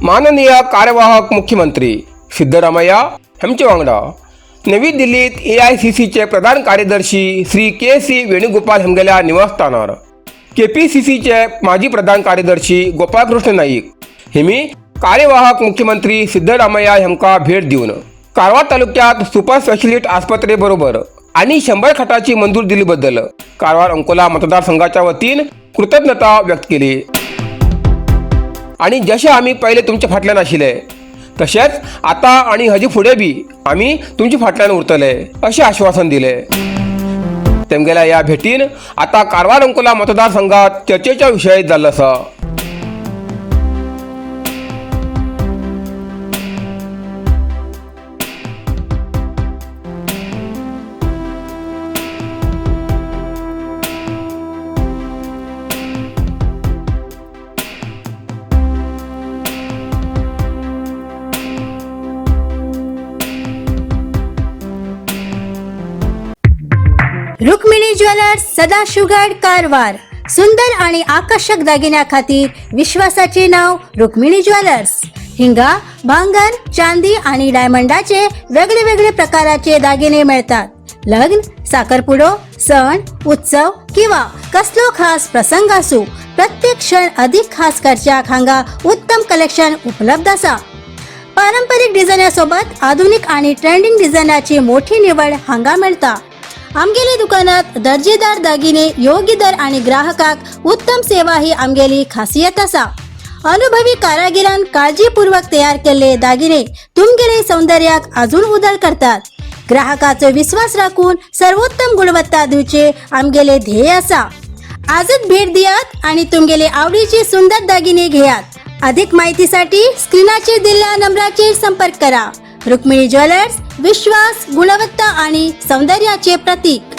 माननीय कार्यवाहक मुख्यमंत्री सिद्धरामय्या यांच्या वांगडा नवी दिल्लीत AICCचे प्रधान कार्यदर्शी श्री KC वेणुगोपाल हेमगेल्या निवासस्थानार KPCCचे माजी प्रधान कार्यदर्शी गोपाळकृष्ण नाईक हेमी कार्यवाहक मुख्यमंत्री सिद्धरामय्या हेमका भेट दिवन कारवार तालुक्यात सुपर स्पेशालिटी आस्पत्रे बरोबर आणि 100 खाटाची मंजूर दिलीबद्दल कारवार अंकोला मतदारसंघाच्या वतीन कृतज्ञता व्यक्त केली। आणि जसे आम्ही पहिले तुमच्या फाटल्यान आशिल्ले तसेच आता आणि हजी फुडें बी आम्ही तुमच्या फाटल्यान उरतले असे आश्वासन दिले। तेमगेल्या या भेटीन आता कारवार अंकोला मतदारसंघात चर्चेचा विषय जाल्लो आसा। रुक्मिणी ज्वेलर्स सदाशिवगड कारवार सुंदर आणि आकर्षक दागिन्या खातीर विश्वासाचे नाव रुक्मिणी ज्वेलर्स। हिंगा भांगर चांदी आणि डायमंडाचे वेगळे वेगळे प्रकाराचे दागिने मिळतात। लग्न साखरपुडो सण उत्सव किंवा कसलो खास प्रसंग असो प्रत्येक क्षण अधिक खास करच्याक हांगा उत्तम कलेक्शन उपलब्ध असा। पारंपरिक डिझायनासोबत आधुनिक आणि ट्रेंडिंग डिझायनाची मोठी निवड हांगा मिळता। आमगेली दुकानात दर्जेदार दागिने योग्य दर आणि ग्राहकाक उत्तम सेवा ही आमगेली खासियत असा। अनुभवी कारागिरान काळजीपूर्वक तयार केलेले दागिने तुमगेले सौंदर्याक अजून उदळ करतात। ग्राहकाचो विश्वास राखून सर्वोत्तम गुणवत्ता दिवचे आमगेले ध्येय असा। आजच भेट दियात आणि तुमगेले आवडीचे सुंदर दागिने घेयात। अधिक माहितीसाठी स्क्रीनाचेर दिलेल्या नंबराचेर संपर्क करा। रुक्मिणी ज्वेलर्स विश्वास गुणवत्ता आणि सौंदर्याचे प्रतीक।